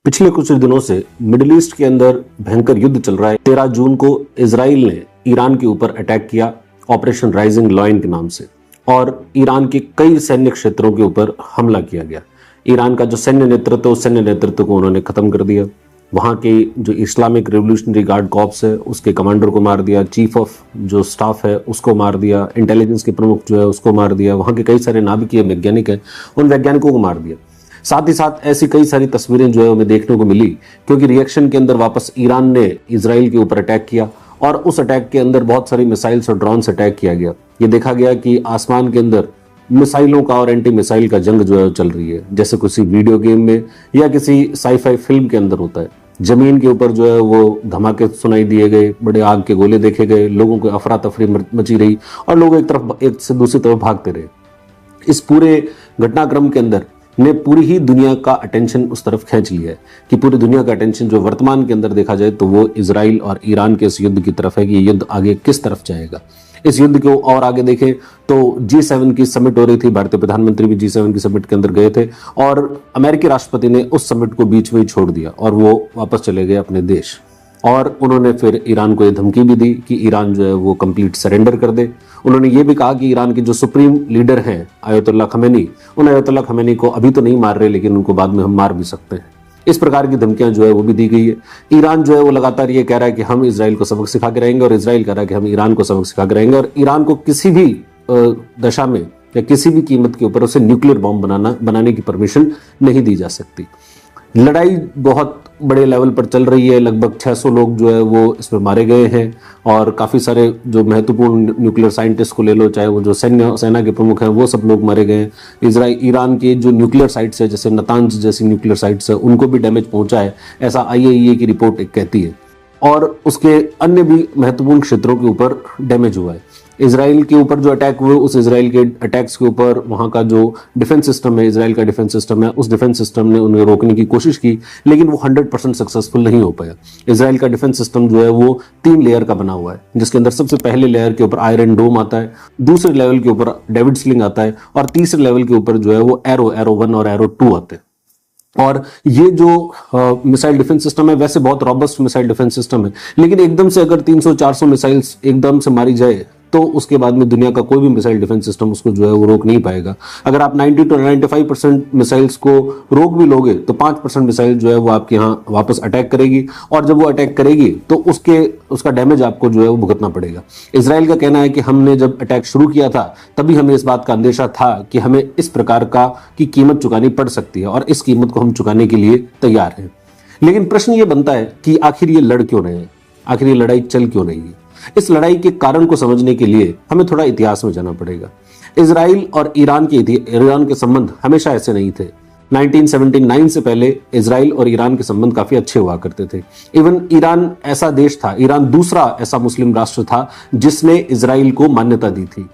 पिछले कुछ दिनों से मिडिल ईस्ट के अंदर भयंकर युद्ध चल रहा है। 13 जून को इजराइल ने ईरान के ऊपर अटैक किया ऑपरेशन राइजिंग लॉयन के नाम से, और ईरान के कई सैन्य क्षेत्रों के ऊपर हमला किया गया। ईरान का जो सैन्य नेतृत्व को उन्होंने खत्म कर दिया। वहाँ के जो इस्लामिक रिवोल्यूशनरी गार्ड कॉर्प्स है उसके कमांडर को मार दिया, चीफ ऑफ जो स्टाफ है उसको मार दिया, इंटेलिजेंस के प्रमुख जो है उसको मार दिया, वहाँ के कई सारे नाभिकीय वैज्ञानिक हैं उन वैज्ञानिकों को मार दिया। साथ ही साथ ऐसी कई सारी तस्वीरें जो है हमें देखने को मिली, क्योंकि रिएक्शन के अंदर वापस ईरान ने इजराइल के ऊपर अटैक किया और उस अटैक के अंदर बहुत सारी मिसाइल्स और ड्रोन से अटैक किया गया। ये देखा गया कि आसमान के अंदर मिसाइलों का और एंटी मिसाइल का जंग जो है चल रही है, जैसे किसी वीडियो गेम में या किसी साईफाई फिल्म के अंदर होता है। जमीन के ऊपर जो है वो धमाके सुनाई दिए गए, बड़े आग के गोले देखे गए, लोगों को अफरा तफरी मची रही और लोग एक से दूसरी तरफ भागते रहे। इस पूरे घटनाक्रम के अंदर ने पूरी ही दुनिया का अटेंशन उस तरफ खींच लिया है कि पूरी दुनिया का अटेंशन जो वर्तमान के अंदर देखा जाए तो वो इजराइल और ईरान के इस युद्ध की तरफ है कि ये युद्ध आगे किस तरफ जाएगा। इस युद्ध को और आगे देखें तो G7 की समिट हो रही थी, भारतीय प्रधानमंत्री भी G7 की समिट के अंदर गए थे और अमेरिकी राष्ट्रपति ने उस समिट को बीच में ही छोड़ दिया और वो वापस चले गए अपने देश। और उन्होंने फिर ईरान को ये धमकी भी दी कि ईरान जो है वो कंप्लीट सरेंडर कर दे। उन्होंने ये भी कहा कि ईरान के जो सुप्रीम लीडर हैं आयतुल्लाह खमेनी, उन आयतुल्लाह खमेनी को अभी तो नहीं मार रहे लेकिन उनको बाद में हम मार भी सकते हैं। इस प्रकार की धमकियां जो है वो भी दी गई है। ईरान जो है वो लगातार ये कह रहा है कि हम इजराइल को सबक सिखा के रहेंगे और इजराइल कह रहा है कि हम ईरान को सबक सिखा के रहेंगे, और ईरान को किसी भी दशा में या किसी भी कीमत के ऊपर उसे न्यूक्लियर बॉम्ब बनाने की परमिशन नहीं दी जा सकती। लड़ाई बहुत बड़े लेवल पर चल रही है। लगभग 600 लोग जो है वो इसमें मारे गए हैं और काफ़ी सारे जो महत्वपूर्ण न्यूक्लियर साइंटिस्ट को ले लो, चाहे वो जो सेना के प्रमुख हैं वो सब लोग मारे गए हैं। ईरान के जो न्यूक्लियर साइट्स है जैसे नतांज जैसी न्यूक्लियर साइट्स है उनको भी डैमेज पहुंचा है, ऐसा IAEA की रिपोर्ट एक कहती है, और उसके अन्य भी महत्वपूर्ण क्षेत्रों के ऊपर डैमेज हुआ है। इजराइल के ऊपर जो अटैक हुए उस इजराइल के अटैक्स के ऊपर वहां का जो डिफेंस सिस्टम है, इजराइल का डिफेंस सिस्टम है, उस डिफेंस सिस्टम ने उन्हें रोकने की कोशिश की लेकिन वो 100% सक्सेसफुल नहीं हो पाया। इजराइल का डिफेंस सिस्टम जो है वो 3 लेयर का बना हुआ है, जिसके अंदर सबसे पहले लेयर के ऊपर आयरन डोम आता है, दूसरे लेवल के ऊपर डेविड स्लिंग आता है और तीसरे लेवल के ऊपर जो है वो एरो 1 और एरो 2 आते हैं। और ये जो मिसाइल डिफेंस सिस्टम है वैसे बहुत रॉबस्ट मिसाइल डिफेंस सिस्टम है, लेकिन एकदम से अगर 300-400 मिसाइल्स एकदम से मारी जाए तो उसके बाद में दुनिया का कोई भी मिसाइल डिफेंस सिस्टम उसको जो है वो रोक नहीं पाएगा। अगर आप 90 to 95% मिसाइल्स को रोक भी लोगे तो 5% मिसाइल जो है वो आपके यहाँ वापस अटैक करेगी, और जब वो अटैक करेगी तो उसका डैमेज आपको जो है वो भुगतना पड़ेगा। इजराइल का कहना है कि हमने जब अटैक शुरू किया था तभी हमें इस बात का अंदेशा था कि हमें इस प्रकार की कीमत चुकानी पड़ सकती है और इस कीमत को हम चुकाने के लिए तैयार हैं। लेकिन प्रश्न ये बनता है कि आखिर ये लड़ क्यों रहे हैं, आखिर ये लड़ाई चल क्यों रही है। इस लड़ाई के कारण को समझने के लिए हमें थोड़ा इतिहास में जाना पड़ेगा। इजराइल और ईरान के संबंध हमेशा ऐसे नहीं थे। 1979 से पहले इजराइल और ईरान के संबंध काफी अच्छे हुआ करते थे। इवन ईरान ऐसा देश था, ईरान दूसरा ऐसा मुस्लिम राष्ट्र था जिसने इजराइल को मान्यता दी थी।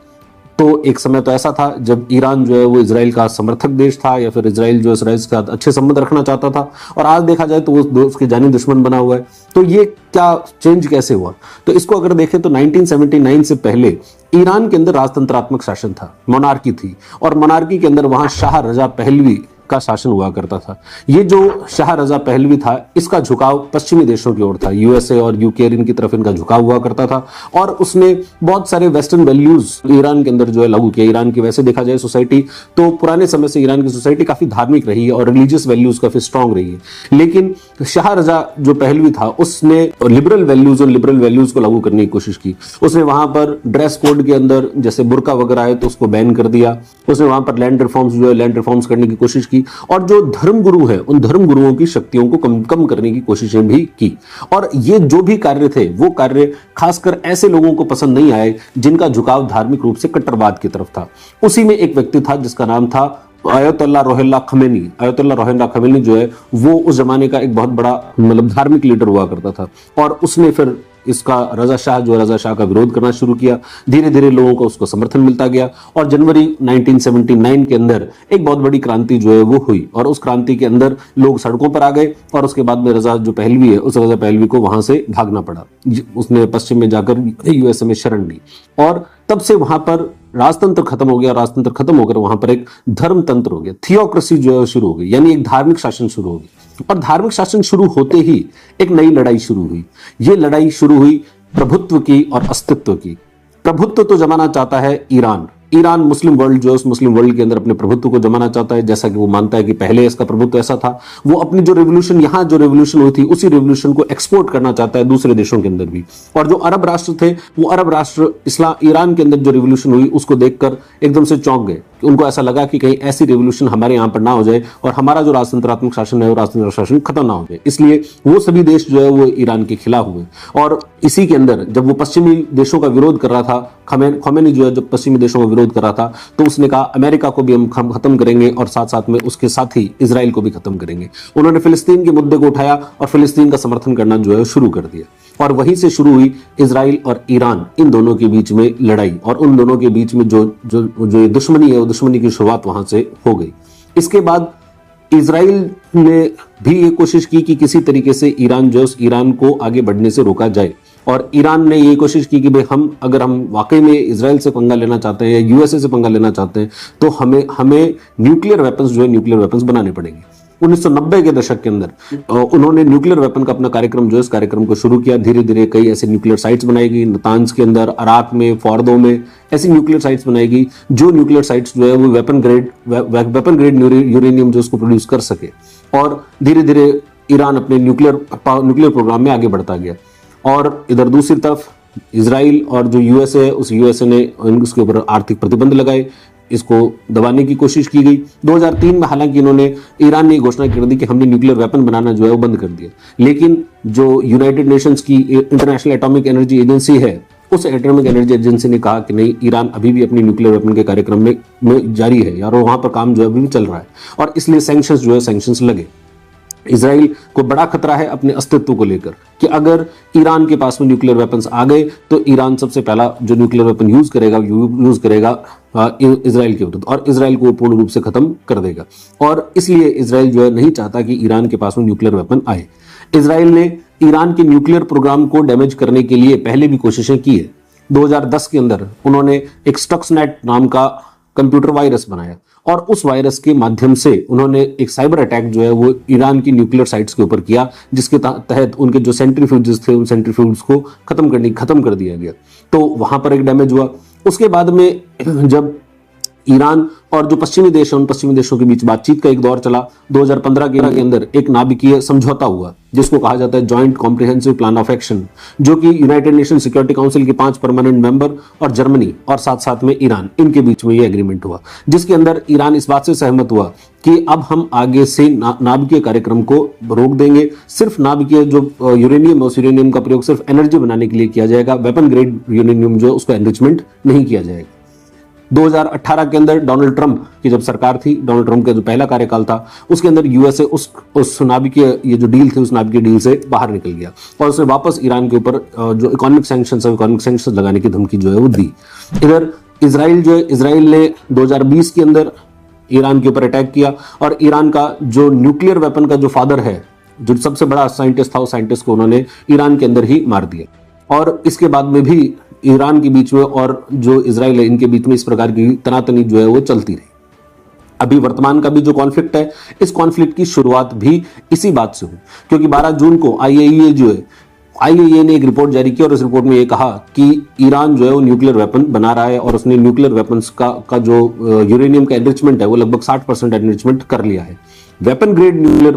तो एक समय तो ऐसा था जब ईरान जो है वो इजराइल का समर्थक देश था या फिर इजराइल जो इजराइल के साथ अच्छे संबंध रखना चाहता था, और आज देखा जाए तो वो उसके जानी दुश्मन बना हुआ है। तो ये क्या चेंज कैसे हुआ? तो इसको अगर देखें तो 1979 से पहले ईरान के अंदर राजतंत्रात्मक शासन था, मोनार्की थी, और मोनार्की के अंदर वहां शाह रजा पहलवी का शासन हुआ करता था। ये जो शाह रजा पहलवी था इसका झुकाव पश्चिमी देशों की ओर था, USA और UK इनकी तरफ इनका झुकाव हुआ करता था, और उसने बहुत सारे वेस्टर्न वैल्यूज ईरान के अंदर जो है लागू किया। ईरान की वैसे देखा जाए सोसाइटी तो पुराने समय से ईरान की सोसाइटी काफी धार्मिक रही है और रिलीजियस वैल्यूज काफी स्ट्रांग रही है, लेकिन शाह रजा जो पहलवी था उसने लिबरल वैल्यूज को लागू करने की कोशिश की। उसने वहां पर ड्रेस कोड के अंदर जैसे बुर्का वगैरह है तो उसको बैन कर दिया। उसने वहां पर लैंड रिफॉर्म्स करने की कोशिश की, और जो धर्मगुरु हैं उन धर्मगुरुओं की शक्तियों को कम करने की कोशिशें भी की। और ये जो भी कार्य थे वो कार्य खासकर ऐसे लोगों को पसंद नहीं आए जिनका झुकाव धार्मिक रूप से कट्टरवाद की तरफ था। उसी में एक व्यक्ति था जिसका नाम था Ayatollah Ruhollah Khamenei. Ayatollah Ruhollah Khamenei जो है वो उस जमाने का एक बहुत बड़ा धार्मिक लीडर हुआ करता था, और उसने फिर इसका रजा शाह का विरोध करना शुरू किया। धीरे धीरे लोगों को उसको समर्थन मिलता गया, और जनवरी 1979 के अंदर एक बहुत बड़ी क्रांति जो है वो हुई, और उस क्रांति के अंदर लोग सड़कों पर आ गए, और उसके बाद में रजा जो पहलवी है उस रजा पहलवी को वहां से भागना पड़ा। उसने पश्चिम में जाकर USA में शरण ली, और तब से वहां पर राजतंत्र खत्म हो गया। राजतंत्र खत्म होकर वहां पर एक धर्म तंत्र हो गया, थियोक्रेसी जो है शुरू हो गई, यानी एक धार्मिक शासन शुरू हो गया। और धार्मिक शासन शुरू होते ही एक नई लड़ाई शुरू हुई। ये लड़ाई शुरू हुई प्रभुत्व की और अस्तित्व की। प्रभुत्व तो जमाना चाहता है ईरान। ईरान मुस्लिम वर्ल्ड जो है, उस मुस्लिम वर्ल्ड के अंदर अपने प्रभुत्व को जमाना चाहता है, जैसा कि वो मानता है कि पहले इसका प्रभुत्व ऐसा था। वो अपनी जो रेवोल्यूशन, यहां जो रेवोल्यूशन हुई थी, उसी रेवोल्यूशन को एक्सपोर्ट करना चाहता है दूसरे देशों के अंदर भी। और जो अरब राष्ट्र थे, वो अरब राष्ट्र ईरान के अंदर जो रेवोल्यूशन हुई उसको देखकर एकदम से चौंक गए। उनको ऐसा लगा कि कहीं ऐसी रेवोल्यूशन हमारे यहां पर ना हो जाए और हमारा जो राजतंत्रात्मक शासन है वो राजतंत्र शासन खत्म ना हो जाए। इसलिए वो सभी देश जो है वो ईरान के खिलाफ हुए। और इसी के अंदर जब वो पश्चिमी देशों का विरोध कर रहा था, खोमेनी जो है जब पश्चिमी देशों का विरोध कर रहा था, तो उसने कहा अमेरिका को भी हम खत्म करेंगे और साथ साथ में उसके साथ ही इजराइल को भी खत्म करेंगे। उन्होंने फिलिस्तीन के मुद्दे को उठाया और फिलिस्तीन का समर्थन करना जो है शुरू कर दिया। और वहीं से शुरू हुई इजराइल और ईरान, इन दोनों के बीच में लड़ाई। और उन दोनों के बीच में जो दुश्मनी है, वो दुश्मनी की शुरुआत वहां से हो गई। इसके बाद इजराइल ने भी ये कोशिश की कि किसी तरीके से ईरान को आगे बढ़ने से रोका जाए। और ईरान ने ये कोशिश की कि भाई अगर हम वाकई में इजराइल से पंगा लेना चाहते हैं या यूएसए से पंगा लेना चाहते हैं, तो हमें न्यूक्लियर वेपन्स बनाने पड़ेंगे। 1990 के दशक के अंदर उन्होंने न्यूक्लियर वेपन का अपना कार्यक्रम जो है, इस कार्यक्रम को शुरू किया। धीरे धीरे कई ऐसे न्यूक्लियर साइट्स बनाई गई, नतांज के अंदर, अराक में, फॉर्दो में ऐसी न्यूक्लियर साइट्स बनाई गई, जो न्यूक्लियर साइट्स जो है वो वेपन ग्रेड यूरेनियम जो उसको प्रोड्यूस कर सके। और धीरे धीरे ईरान अपने न्यूक्लियर प्रोग्राम में आगे बढ़ता गया। और इधर दूसरी तरफ इजराइल और जो यूएसए है, उस यूएसए ने उसके ऊपर आर्थिक प्रतिबंध लगाए, इसको दबाने की कोशिश की गई। 2003 में हालांकि ईरान ने घोषणा कर दी कि हमने न्यूक्लियर वेपन बनाना जो है वो बंद कर दिया। लेकिन जो यूनाइटेड नेशंस की इंटरनेशनल एटॉमिक एनर्जी एजेंसी है, उस एटॉमिक एनर्जी एजेंसी ने कहा कि नहीं, ईरान अभी भी अपनी न्यूक्लियर वेपन के कार्यक्रम में जारी है यार, वहां पर काम जो है अभी भी चल रहा है। और इसलिए सैंक्शंस लगे। इजराइल को बड़ा खतरा है अपने अस्तित्व को लेकर कि अगर ईरान के पास में न्यूक्लियर वेपन्स आ गए तो ईरान सबसे पहला जो न्यूक्लियर वेपन यूज करेगा इजराइल के विरुद्ध, और इजराइल को पूर्ण रूप से खत्म कर देगा। और इसलिए इजराइल जो है नहीं चाहता कि ईरान के पास में न्यूक्लियर वेपन आए। इजराइल ने ईरान के न्यूक्लियर प्रोग्राम को डैमेज करने के लिए पहले भी कोशिशें की है। 2010 के अंदर उन्होंने एक स्टक्सनेट नाम का कंप्यूटर वायरस बनाया और उस वायरस के माध्यम से उन्होंने एक साइबर अटैक जो है वो ईरान की न्यूक्लियर साइट्स के ऊपर किया, जिसके तहत उनके जो सेंट्रीफ्यूजेस थे, उन सेंट्रीफ्यूज को खत्म कर दिया गया। तो वहां पर एक डैमेज हुआ। उसके बाद में जब ईरान और जो पश्चिमी देश है, उन पश्चिमी देशों के बीच बातचीत का एक दौर चला। 2015 के अंदर एक नाभिकीय समझौता हुआ जिसको कहा जाता है joint comprehensive plan of action, जो कि यूनाइटेड नेशन सिक्योरिटी काउंसिल के 5 परमानेंट मेंबर और जर्मनी और साथ साथ में ईरान, इनके बीच में ये एग्रीमेंट हुआ, जिसके अंदर ईरान इस बात से सहमत हुआ कि अब हम आगे से नाभिकीय कार्यक्रम को रोक देंगे। सिर्फ नाभिकीय जो यूरेनियम, उस यूरेनियम का प्रयोग सिर्फ एनर्जी बनाने के लिए किया जाएगा। वेपन ग्रेड यूरेनियम जो उसका एनरिचमेंट नहीं किया जाएगा। 2018 के अंदर डोनाल्ड ट्रंप की जब सरकार थी, डोनाल्ड ट्रंप का जो पहला कार्यकाल था, उसके अंदर यूएसए उस नाभिकीय ये जो डील थी, उस नाभिकीय डील से बाहर निकल गया और उसने वापस ईरान के ऊपर जो इकोनॉमिक सैंक्शंस लगाने की धमकी जो है वो दी। इधर इजराइल ने 2020 के अंदर ईरान के ऊपर अटैक किया और ईरान का जो न्यूक्लियर वेपन का जो फादर है, जो सबसे बड़ा साइंटिस्ट था, उस साइंटिस्ट को उन्होंने ईरान के अंदर ही मार दिया। और इसके बाद में भी ईरान के बीच में और जो इजराइल है, इनके बीच में इस प्रकार की तनातनी जो है वो चलती रही। अभी वर्तमान का भी जो कॉन्फ्लिक्ट है, इस कॉन्फ्लिक्ट की शुरुआत भी इसी बात से हुई, क्योंकि 12 जून को आईएईए ने एक रिपोर्ट जारी की और इस रिपोर्ट में ये कहा कि ईरान जो है वो न्यूक्लियर वेपन बना रहा है और उसने न्यूक्लियर वेपन्स का जो यूरेनियम का एनरिचमेंट है वो लगभग 60% एनरिचमेंट कर लिया है। वेपन ग्रेड न्यूक्लियर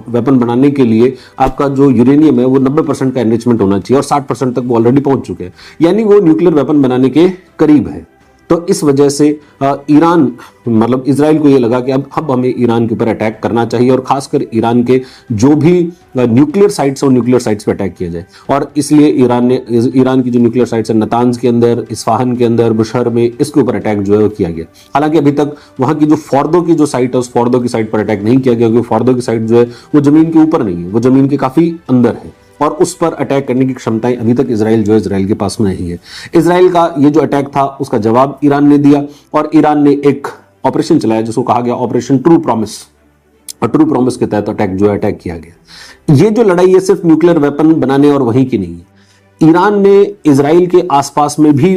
वेपन बनाने के लिए आपका जो यूरेनियम है वो 90% का एनरिचमेंट होना चाहिए और 60% तक वो ऑलरेडी पहुंच चुके हैं, यानी वो न्यूक्लियर वेपन बनाने के करीब है। तो इस वजह से ईरान मतलब इजराइल को ये लगा कि अब हमें ईरान के ऊपर अटैक करना चाहिए और खासकर ईरान के जो भी न्यूक्लियर साइट्स हैं, न्यूक्लियर साइट्स पे अटैक किया जाए। और इसलिए ईरान की जो न्यूक्लियर साइट्स है, नतांज के अंदर, इस्फाहान के अंदर, बुशहर में, इसके ऊपर अटैक जो है वो किया गया। हालांकि अभी तक वहां की जो फॉर्दो की जो साइट है, उस फॉर्दो की साइट पर अटैक नहीं किया गया, क्योंकि फॉर्दो की साइट जो है वो जमीन के ऊपर नहीं है, वो जमीन के काफी अंदर है और उस पर अटैक करने की क्षमताएं अभी तक इजराइल के पास में नहीं है। इजराइल का ये जो अटैक था उसका जवाब ईरान ने दिया और ईरान ने एक ऑपरेशन चलाया जिसको कहा गया ऑपरेशन ट्रू प्रॉमिस, और ट्रू प्रॉमिस के तहत अटैक किया गया। ये जो लड़ाई है सिर्फ न्यूक्लियर वेपन बनाने और वहीं की नहीं है। ईरान ने इजराइल के आसपास में भी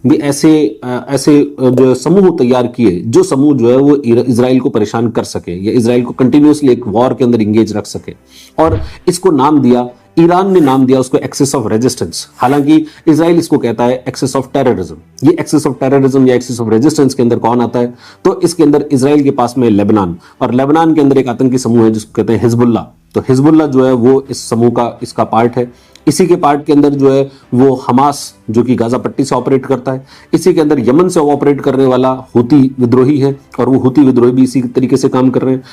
भी ऐसे ऐसे जो समूह तैयार किए, जो समूह जो है वो इजराइल को परेशान कर सके या इजराइल को कंटिन्यूअसली एक वॉर के अंदर इंगेज रख सके। और इसको नाम दिया, ईरान ने नाम दिया उसको एक्सिस ऑफ रेजिस्टेंस। हालांकि इजराइल इसको कहता है एक्सिस ऑफ टेररिज्म। ये एक्सिस ऑफ टेररिज्म या एक्सिस ऑफ रेजिस्टेंस के अंदर कौन आता है? तो इसके अंदर इजराइल के पास में लेबनान, और लेबनान के अंदर एक आतंकी समूह है जिसको कहते हैं हिजबुल्ला। तो हिजबुल्ला जो है वो इस समूह का इसका पार्ट है। इसी के पार्ट के अंदर जो है वो हमास, जो कि गाजा पट्टी से ऑपरेट करता है। इसी के अंदर यमन से ऑपरेट करने वाला हुती विद्रोही है, और वो हुती विद्रोही भी इसी तरीके से काम कर रहे हैं।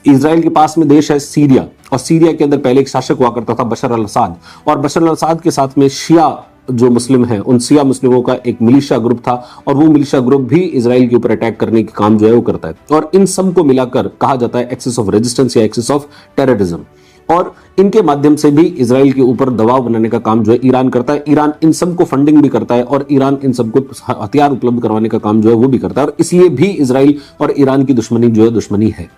इजराइल के पास में देश है सीरिया, और सीरिया के अंदर पहले एक शासक हुआ करता था बशर अल असाद, और बशर अल असाद के साथ में शिया जो मुस्लिम हैं, उन शिया मुस्लिमों का एक मिलिशिया ग्रुप था, और वो मिलिशिया ग्रुप भी इजराइल के ऊपर अटैक करने के काम जो है वो करता है। और इन सब को मिलाकर कहा जाता है एक्सिस ऑफ रेजिस्टेंस या एक्सिस ऑफ टेररिज्म। और इनके माध्यम से भी इजराइल के ऊपर दबाव बनाने का काम जो है ईरान करता है। ईरान इन सबको फंडिंग भी करता है, और ईरान इन सबको हथियार उपलब्ध करवाने का काम जो है वो भी करता है, और इसलिए भी इजराइल और ईरान की दुश्मनी जो है दुश्मनी है।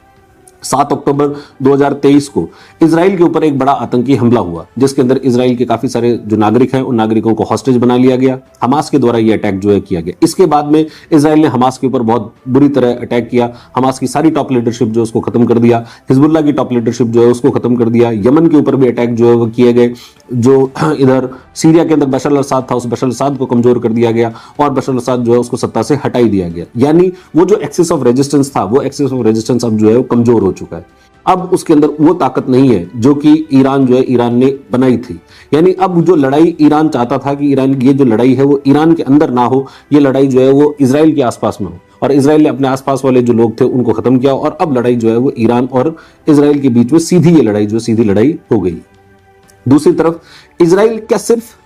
7 अक्टूबर 2023 को इजराइल के ऊपर एक बड़ा आतंकी हमला हुआ, जिसके अंदर इजराइल के काफी सारे जो नागरिक हैं उन नागरिकों को हॉस्टेज बना लिया गया। हमास के द्वारा यह अटैक जो है किया गया। इसके बाद में इजराइल ने हमास के ऊपर बहुत बुरी तरह अटैक किया। हमास की सारी टॉप लीडरशिप जो उसको खत्म कर दिया, हिजबुल्लाह की टॉप लीडरशिप जो है उसको खत्म कर दिया। यमन के ऊपर भी अटैक जो है वो किए गए। जो इधर सीरिया के अंदर बशर अल असाद था, उस बशर अल असाद को कमजोर कर दिया गया, और बशर अल असाद जो है उसको सत्ता से हटाई दिया गया। यानी वो जो एक्सिस ऑफ रेजिस्टेंस था, वो एक्सिस ऑफ रेजिस्टेंस अब जो है वो कमजोर हो चुका है। अब उसके अंदर वो ताकत नहीं है जो कि ईरान ने बनाई थी। यानी अब जो लड़ाई ईरान चाहता था कि ईरान ये जो लड़ाई है वो ईरान के अंदर ना हो, ये लड़ाई जो है वो इजराइल के आसपास में हो, और इजराइल ने अपने आसपास वाले जो लोग थे उनको खत्म किया, और अब लड़ाई जो है वो ईरान और इजराइल के बीच में सीधी ये लड़ाई जो सीधी लड़ाई हो गई। दूसरी तरफ इजराइल क्या सिर्फ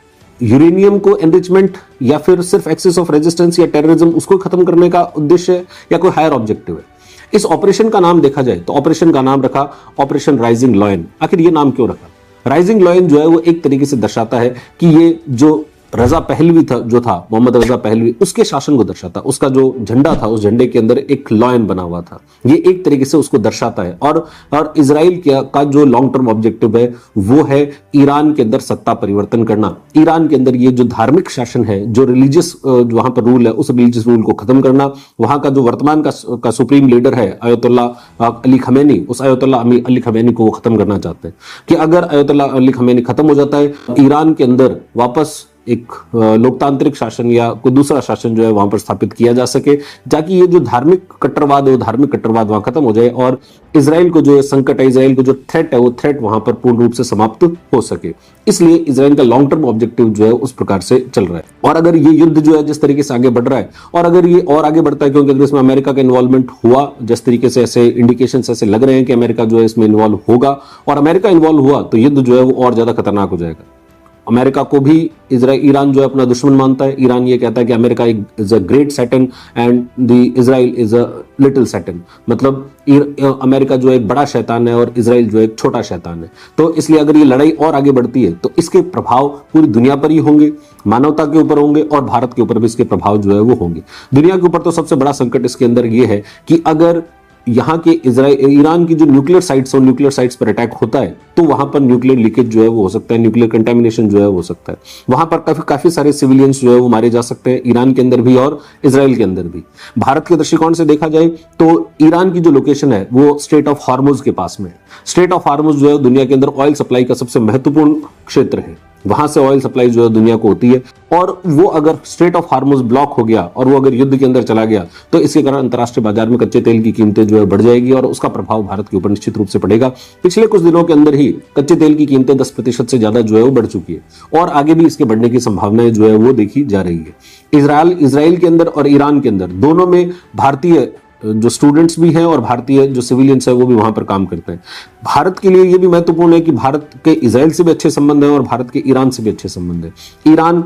यूरेनियम को एनरिचमेंट या फिर सिर्फ एक्सिस ऑफ रेजिस्टेंस या टेररिज्म उसको खत्म करने का उद्देश्य है, या कोई हायर ऑब्जेक्टिव है? इस ऑपरेशन का नाम देखा जाए तो ऑपरेशन का नाम रखा ऑपरेशन राइजिंग लॉयन। आखिर ये नाम क्यों रखा? राइजिंग लॉयन जो है वो एक तरीके से दर्शाता है कि ये जो रजा पहलवी था, जो था मोहम्मद रजा पहलवी, उसके शासन को दर्शाता। उसका जो झंडा था, उस झंडे के अंदर एक लॉयन बना हुआ था। ये एक तरीके से उसको दर्शाता है। और इजराइल का जो लॉन्ग टर्म ऑब्जेक्टिव है वो है ईरान के अंदर सत्ता परिवर्तन करना। ईरान के अंदर ये जो धार्मिक शासन है, जो रिलीजियस वहां पर रूल है, उस रिलीजियस रूल को खत्म करना। वहां का जो वर्तमान का सुप्रीम लीडर है अयतुल्लाह अली खमेनी, उस अयतुल्लाह अली खमेनी को वो खत्म करना चाहते हैं कि अगर अयतुल्लाह अली खमेनी खत्म हो जाता है, ईरान के अंदर वापस एक लोकतांत्रिक शासन या कोई दूसरा शासन जो है वहां पर स्थापित किया जा सके, ताकि ये जो धार्मिक कट्टरवाद है वो धार्मिक कट्टरवाद वहां खत्म हो जाए, और इजराइल को जो संकट है, इजराइल को जो थ्रेट है, वो थ्रेट वहां पर पूर्ण रूप से समाप्त हो सके। इसलिए इजराइल का लॉन्ग टर्म ऑब्जेक्टिव जो है उस प्रकार से चल रहा है। और अगर ये युद्ध जो है जिस तरीके से आगे बढ़ रहा है, और अगर ये और आगे बढ़ता है, क्योंकि अगर इसमें अमेरिका का इन्वॉल्वमेंट हुआ, जिस तरीके से ऐसे इंडिकेशन ऐसे लग रहे हैं कि अमेरिका जो है इसमें इन्वॉल्व होगा, और अमेरिका इन्वॉल्व हुआ तो युद्ध जो है वो और ज्यादा खतरनाक हो जाएगा। अमेरिका को भी ईरान जो है अपना दुश्मन मानता है। ईरान ये कहता है कि America is a great Satan and the Israel is a little Satan. मतलब अमेरिका जो है एक बड़ा शैतान है और इजराइल जो है एक छोटा शैतान है। तो इसलिए अगर ये लड़ाई और आगे बढ़ती है तो इसके प्रभाव पूरी दुनिया पर ही होंगे, मानवता के ऊपर होंगे, और भारत के ऊपर भी इसके प्रभाव जो है वो होंगे। दुनिया के ऊपर तो सबसे बड़ा संकट इसके अंदर ये है कि अगर यहाँ के ईरान की जो न्यूक्लियर साइट्स और न्यूक्लियर साइट्स पर अटैक होता है तो वहां पर न्यूक्लियर लीकेज जो है वो हो सकता है, न्यूक्लियर कंटेमिनेशन जो है वो हो सकता है। वहां पर काफी सारे सिविलियंस जो है वो मारे जा सकते हैं, ईरान के अंदर भी और इजराइल के अंदर भी। भारत के दृष्टिकोण से देखा जाए तो ईरान की जो लोकेशन है वो स्ट्रेट ऑफ हार्मुज के पास में है। स्ट्रेट ऑफ हार्मुज जो है दुनिया के अंदर ऑयल सप्लाई का सबसे महत्वपूर्ण क्षेत्र है। वहां से ऑयल सप्लाई जो है दुनिया को होती है, और वो अगर स्ट्रेट ऑफ हार्मुज ब्लॉक हो गया और वो अगर युद्ध के अंदर चला गया तो इसके कारण अंतर्राष्ट्रीय बाजार में कच्चे तेल की कीमतें जो है बढ़ जाएगी, और उसका प्रभाव भारत के ऊपर निश्चित रूप से पड़ेगा। पिछले कुछ दिनों के अंदर ही कच्चे तेल की कीमतें 10% से ज्यादा जो है वो बढ़ चुकी है, और आगे भी इसके बढ़ने की संभावनाएं जो है वो देखी जा रही है। इजराइल के अंदर और ईरान के अंदर दोनों में भारतीय जो स्टूडेंट्स भी हैं और भारतीय जो सिविलियंस है वो भी वहां पर काम करते हैं। भारत के लिए ये भी महत्वपूर्ण है कि भारत के इजराइल से भी अच्छे संबंध हैं और भारत के ईरान से भी अच्छे संबंध हैं। ईरान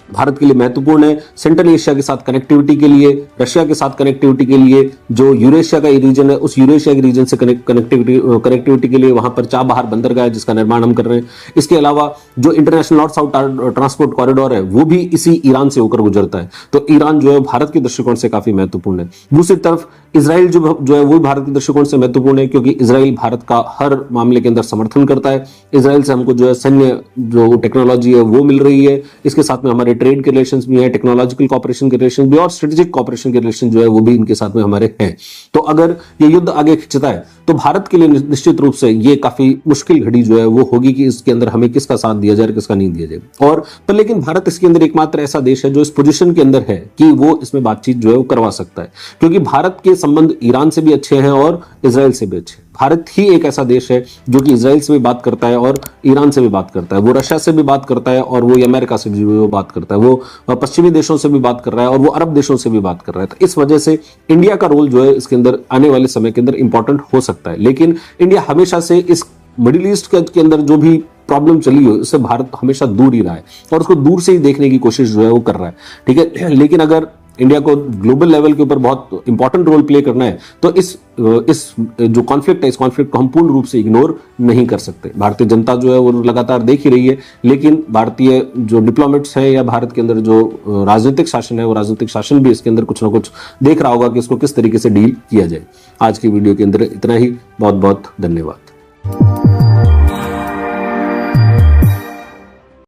भारत के लिए महत्वपूर्ण है सेंट्रल एशिया के साथ कनेक्टिविटी के लिए, रशिया के साथ कनेक्टिविटी के लिए, जो यूरेशिया का रीजन है उस यूरेशिया के रीजन से कनेक्टिविटी के लिए वहां पर चाबहार बंदरगाह है जिसका निर्माण हम कर रहे हैं। इसके अलावा जो international north south transport corridor है वो भी इसी ईरान से होकर गुजरता है। तो ईरान जो है भारत के दृष्टिकोण से काफी महत्वपूर्ण है। दूसरी तरफ इजराइल जो है वो भारत के दृष्टिकोण से महत्वपूर्ण है, क्योंकि इजराइल भारत का हर मामले के अंदर समर्थन करता है। इजराइल से हमको जो है सैन्य जो टेक्नोलॉजी है वो मिल रही है, इसके साथ में हमारे ट्रेड के रिलेशंस भी हैं, टेक्नोलॉजिकल कॉपरेशन के रिलेशन भी और स्ट्रेटेजिक कॉपरेशन के रिलेशन जो है वो भी इनके साथ में हमारे हैं। तो अगर ये युद्ध आगे खिंचता है तो भारत के लिए निश्चित रूप से ये काफी मुश्किल घड़ी जो है वो होगी कि इसके अंदर हमें किसका साथ दिया जाए, किसका नहीं दिया जाए। और पर लेकिन भारत इसके अंदर एकमात्र ऐसा देश है जो इस पोजीशन के अंदर है कि वो इसमें बातचीत जो है वो करवा सकता है, क्योंकि भारत के संबंध ईरान से भी अच्छे हैं और इजराइल से भी अच्छे हैं। भारत ही एक ऐसा देश है जो कि इजराइल से भी बात करता है और ईरान से भी बात करता है, वो रशिया से भी बात करता है और वो अमेरिका से भी वो बात करता है, वो पश्चिमी देशों से भी बात कर रहा है और वो अरब देशों से भी बात कर रहा है। तो इस वजह से इंडिया का रोल जो है इसके अंदर आने वाले समय के अंदर इंपॉर्टेंट हो सकता है। लेकिन इंडिया हमेशा से इस मिडिल ईस्ट के अंदर जो भी प्रॉब्लम चली हो उससे भारत हमेशा दूर ही रहा है और उसको दूर से ही देखने की कोशिश जो है वो कर रहा है, ठीक है। लेकिन अगर इंडिया को ग्लोबल लेवल के ऊपर बहुत इंपॉर्टेंट रोल प्ले करना है तो इस जो कॉन्फ्लिक्ट है, इस कॉन्फ्लिक्ट को हम पूर्ण रूप से इग्नोर नहीं कर सकते। भारतीय जनता जो है वो लगातार देख ही रही है, लेकिन भारतीय जो डिप्लोमेट्स हैं या भारत के अंदर जो राजनीतिक शासन है वो राजनीतिक शासन भी इसके अंदर कुछ ना कुछ देख रहा होगा कि इसको किस तरीके से डील किया जाए। आज की वीडियो के अंदर इतना ही। बहुत बहुत धन्यवाद।